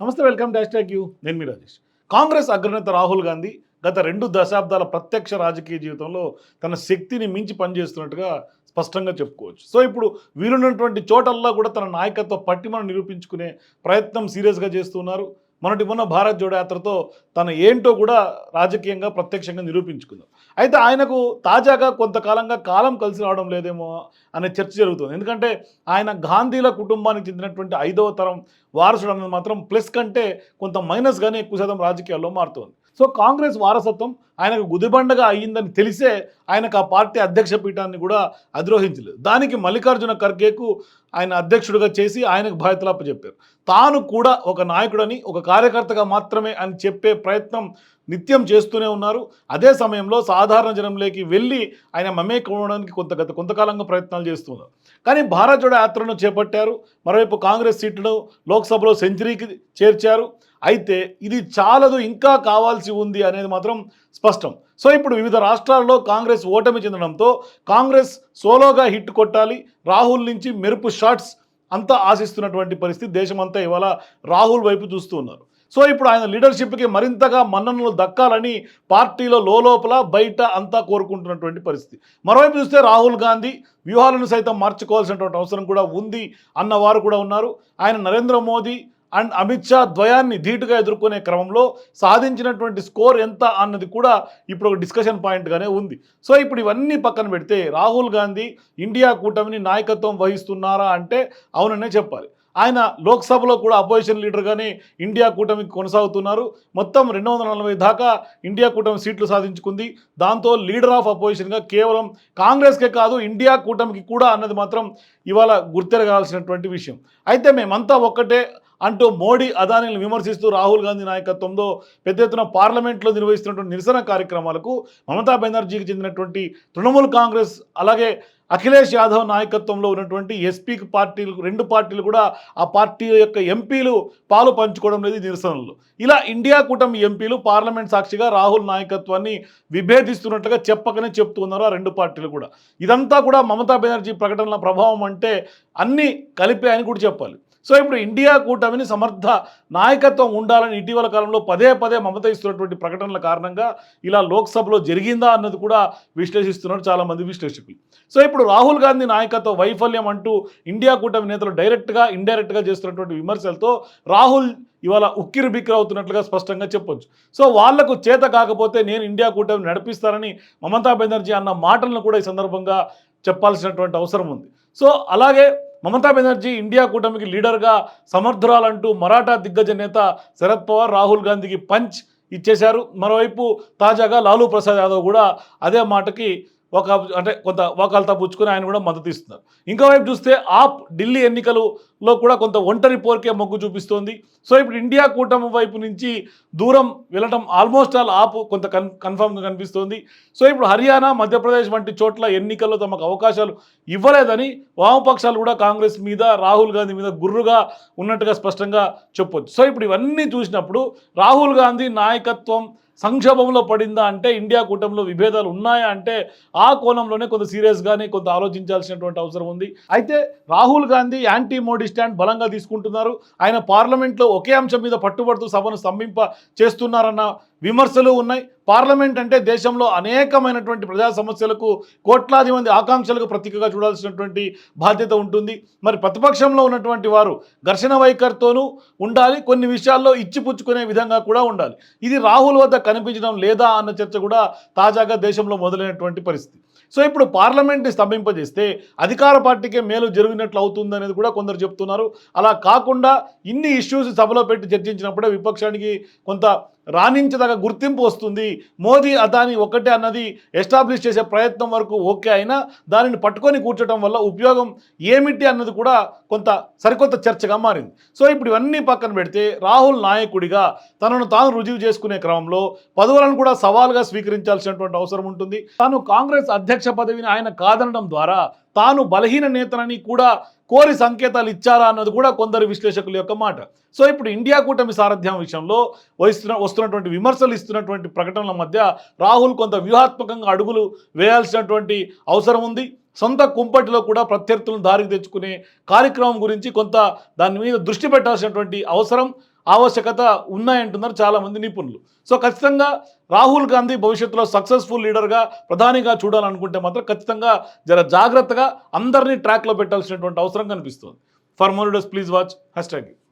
నమస్తే, welcome to hash tag you. నేను మీ రాజేష్. కాంగ్రెస్ అగ్రనేత రాహుల్ గాంధీ గత 2 దశాబ్దాల ప్రత్యక్ష రాజకీయ జీవితంలో తన శక్తిని మించి పనిచేస్తున్నట్టుగా స్పష్టంగా చెప్పుకోవచ్చు. సో ఇప్పుడు వీలున్నటువంటి చోటల్లో కూడా తన నాయకత్వ పట్టిమను నిరూపించుకునే ప్రయత్నం సీరియస్గా చేస్తున్నారు. మొన్న భారత్ జోడో యాత్రతో తన ఏంటో కూడా రాజకీయంగా ప్రత్యక్షంగా నిరూపించుకున్నారు. అయితే ఆయనకు తాజాగా కొంతకాలంగా కాలం కలిసి రావడం లేదేమో అనే చర్చ జరుగుతుంది. ఎందుకంటే ఆయన గాంధీల కుటుంబానికి చెందినటువంటి 5వ తరం వారసుడు అన్నది మాత్రం ప్లస్ కంటే కొంత మైనస్గానే ఎక్కువ శాతం రాజకీయాల్లో మారుతోంది. సో కాంగ్రెస్ వారసత్వం ఆయనకు గుదిబండగా అయ్యిందని తెలిసే ఆయనకు ఆ పార్టీ అధ్యక్ష పీఠాన్ని కూడా అధిరోహించలేదు. దానికి మల్లికార్జున ఖర్గేకు ఆయన అధ్యక్షుడిగా చేసి ఆయనకు బాధ్యతలు అప్పచెప్పారు. తాను కూడా ఒక నాయకుడని, ఒక కార్యకర్తగా మాత్రమే అని చెప్పే ప్రయత్నం నిత్యం చేస్తూనే ఉన్నారు. అదే సమయంలో సాధారణ జనంలోకి వెళ్ళి ఆయన మమేకమవడానికి కొంతకాలంగా ప్రయత్నాలు చేస్తున్నారు. కానీ భారత్ జోడో యాత్రను చేపట్టారు. మరోవైపు కాంగ్రెస్ సీట్లను లోక్సభలో సెంచరీకి చేర్చారు. అయితే ఇది చాలదు, ఇంకా కావాల్సి ఉంది అనేది మాత్రం స్పష్టం. సో ఇప్పుడు వివిధ రాష్ట్రాల్లో కాంగ్రెస్ ఓటమి చెందడంతో కాంగ్రెస్ సోలోగా హిట్ కొట్టాలి, రాహుల్ నుంచి మెరుపు షాట్స్ అంతా ఆశిస్తున్నటువంటి పరిస్థితి. దేశమంతా ఇవాళ రాహుల్ వైపు చూస్తూ ఉన్నారు. సో ఇప్పుడు ఆయన లీడర్షిప్కి మరింతగా మన్ననలు దక్కాలని పార్టీలో లోపల బయట అంతా కోరుకుంటున్నటువంటి పరిస్థితి. మరోవైపు చూస్తే రాహుల్ గాంధీ వ్యూహాలను సైతం మార్చుకోవాల్సినటువంటి అవసరం కూడా ఉంది అన్నవారు కూడా ఉన్నారు. ఆయన నరేంద్ర మోదీ అండ్ అమిత్ షా ద్వయాన్ని ధీటుగా ఎదుర్కొనే క్రమంలో సాధించినటువంటి స్కోర్ ఎంత అన్నది కూడా ఇప్పుడు ఒక డిస్కషన్ పాయింట్గానే ఉంది. సో ఇప్పుడు ఇవన్నీ పక్కన పెడితే రాహుల్ గాంధీ ఇండియా కూటమిని నాయకత్వం వహిస్తున్నారా అంటే అవుననే చెప్పాలి. ఆయన లోక్సభలో కూడా అపోజిషన్ లీడర్గానే ఇండియా కూటమికి కొనసాగుతున్నారు. మొత్తం 240 దాకా ఇండియా కూటమి సీట్లు సాధించుకుంది. దాంతో లీడర్ ఆఫ్ అపోజిషన్గా కేవలం కాంగ్రెస్కే కాదు ఇండియా కూటమికి కూడా అన్నది మాత్రం ఇవాళ గుర్తెరగాల్సినటువంటి విషయం. అయితే మేమంతా ఒక్కటే అంటూ మోడీ అదానీలను విమర్శిస్తూ రాహుల్ గాంధీ నాయకత్వంలో పెద్ద ఎత్తున పార్లమెంట్లో నిర్వహిస్తున్నటువంటి నిరసన కార్యక్రమాలకు మమతా బెనర్జీకి చెందినటువంటి తృణమూల్ కాంగ్రెస్, అలాగే అఖిలేష్ యాదవ్ నాయకత్వంలో ఉన్నటువంటి ఎస్పీ పార్టీలు, 2 పార్టీలు కూడా ఆ పార్టీ యొక్క ఎంపీలు పాలు పంచుకోవడం లేదు నిరసనలు. ఇలా ఇండియా కూటమి ఎంపీలు పార్లమెంట్ సాక్షిగా రాహుల్ నాయకత్వాన్ని విభేదిస్తున్నట్లుగా చెప్పకనే చెప్తున్నారు ఆ 2 పార్టీలు కూడా. ఇదంతా కూడా మమతా బెనర్జీ ప్రకటనల ప్రభావం అంటే అన్నీ కలిపే అని కూడా చెప్పాలి. సో ఇప్పుడు ఇండియా కూటమిని సమర్థ నాయకత్వం ఉండాలని ఇటీవల కాలంలో పదే మమత ఇస్తున్నటువంటి ప్రకటనల కారణంగా ఇలా లోక్సభలో జరిగిందా అన్నది కూడా విశ్లేషిస్తున్నారు చాలామంది విశ్లేషకులు. సో ఇప్పుడు రాహుల్ గాంధీ నాయకత్వ వైఫల్యం అంటూ ఇండియా కూటమి నేతలు డైరెక్ట్గా ఇండైరెక్ట్గా చేస్తున్నటువంటి విమర్శలతో రాహుల్ ఇవాళ ఉక్కిరి బిక్కిరి అవుతున్నట్లుగా స్పష్టంగా చెప్పొచ్చు. సో వాళ్లకు చేత కాకపోతే నేను ఇండియా కూటమిని నడిపిస్తానని మమతా బెనర్జీ అన్న మాటలను కూడా ఈ సందర్భంగా చెప్పాల్సినటువంటి అవసరం ఉంది. సో అలాగే మమతా బెనర్జీ ఇండియా కూటమికి లీడర్గా సమర్థురాలంటూ మరాఠా దిగ్గజ నేత శరద్ పవార్ రాహుల్ గాంధీకి పంచ్ ఇచ్చేశారు. మరోవైపు తాజాగా లాలూ ప్రసాద్ యాదవ్ కూడా అదే మాటకి కొంత వకాల్తా పుచ్చుకొని ఆయన కూడా మద్దతు ఇస్తున్నారు. ఇంకోవైపు చూస్తే ఆప్ ఢిల్లీ ఎన్నికలలో కూడా కొంత ఒంటరి పోర్కే మొగ్గు చూపిస్తోంది. సో ఇప్పుడు ఇండియా కూటమి వైపు నుంచి దూరం వెళ్ళడం ఆల్మోస్ట్ ఆల్ ఆప్ కొంత కన్ఫామ్గా కనిపిస్తోంది. సో ఇప్పుడు హర్యానా, మధ్యప్రదేశ్ వంటి చోట్ల ఎన్నికల్లో తమకు అవకాశాలు ఇవ్వలేదని వామపక్షాలు కూడా కాంగ్రెస్ మీద, రాహుల్ గాంధీ మీద గుర్రుగా ఉన్నట్టుగా స్పష్టంగా చెప్పొచ్చు. సో ఇప్పుడు ఇవన్నీ చూసినప్పుడు రాహుల్ గాంధీ నాయకత్వం సంక్షోభంలో పడిందా అంటే, ఇండియా కూటమిలో విభేదాలు ఉన్నాయా అంటే ఆ కోణంలోనే కొంత సీరియస్గానే కొంత ఆలోచించాల్సినటువంటి అవసరం ఉంది. అయితే రాహుల్ గాంధీ యాంటీ మోడీ స్టాండ్ బలంగా తీసుకుంటున్నారు. ఆయన పార్లమెంట్లో ఒకే అంశం మీద పట్టుబడుతూ సభను స్తంభింప చేస్తున్నారన్న విమర్శలు ఉన్నాయి. పార్లమెంట్ అంటే దేశంలో అనేకమైనటువంటి ప్రజా సమస్యలకు, కోట్లాది మంది ఆకాంక్షలకు ప్రతీకగా చూడాల్సినటువంటి బాధ్యత ఉంటుంది. మరి ప్రతిపక్షంలో ఉన్నటువంటి వారు ఘర్షణ వైఖరితోనూ ఉండాలి, కొన్ని విషయాల్లో ఇచ్చిపుచ్చుకునే విధంగా కూడా ఉండాలి. ఇది రాహుల్ వద్ద కనిపించడం లేదా అన్న చర్చ కూడా తాజాగా దేశంలో మొదలైనటువంటి పరిస్థితి. సో ఇప్పుడు పార్లమెంట్ని స్తంభింపజేస్తే అధికార పార్టీకే మేలు జరిగినట్లు అవుతుందనేది కూడా కొందరు చెప్తున్నారు. అలా కాకుండా ఇన్ని ఇష్యూస్ సభలో పెట్టి చర్చించినప్పుడే విపక్షానికి కొంత రాణించదగ గుర్తింపు వస్తుంది. మోదీ అదానీ ఒకటే అన్నది ఎస్టాబ్లిష్ చేసే ప్రయత్నం వరకు ఓకే అయినా దానిని పట్టుకొని కూర్చోటం వల్ల ఉపయోగం ఏమిటి అన్నది కూడా కొంత సరికొత్త చర్చగా మారింది. సో ఇప్పుడు ఇవన్నీ పక్కన పెడితే రాహుల్ నాయకుడిగా తనను తాను రుజువు చేసుకునే క్రమంలో పదవులను కూడా సవాల్గా స్వీకరించాల్సినటువంటి అవసరం ఉంటుంది. తాను కాంగ్రెస్ అధ్యక్ష పదవిని ఆయన కాదనడం ద్వారా తాను బలహీన నేతనని కూడా కోరి సంకేతాలు ఇచ్చారా అన్నది కూడా కొందరు విశ్లేషకుల యొక్క మాట. సో ఇప్పుడు ఇండియా కూటమి సారథ్యం విషయంలో వస్తున్నటువంటి విమర్శలు, ఇస్తున్నటువంటి ప్రకటనల మధ్య రాహుల్ కొంత వ్యూహాత్మకంగా అడుగులు వేయాల్సినటువంటి అవసరం ఉంది. సొంత కుంపటిలో కూడా ప్రత్యర్థులను దారికి తెచ్చుకునే కార్యక్రమం గురించి కొంత దాని మీద దృష్టి పెట్టాల్సినటువంటి అవసరం ఆవశ్యకత ఉన్నాయంటున్నారు చాలామంది నిపుణులు. సో ఖచ్చితంగా రాహుల్ గాంధీ భవిష్యత్తులో సక్సెస్ఫుల్ లీడర్గా ప్రధానిగా చూడాలనుకుంటే మాత్రం ఖచ్చితంగా జర జాగ్రత్తగా అందరినీ ట్రాక్లో పెట్టాల్సినటువంటి అవసరం కనిపిస్తుంది. For more videos please watch #.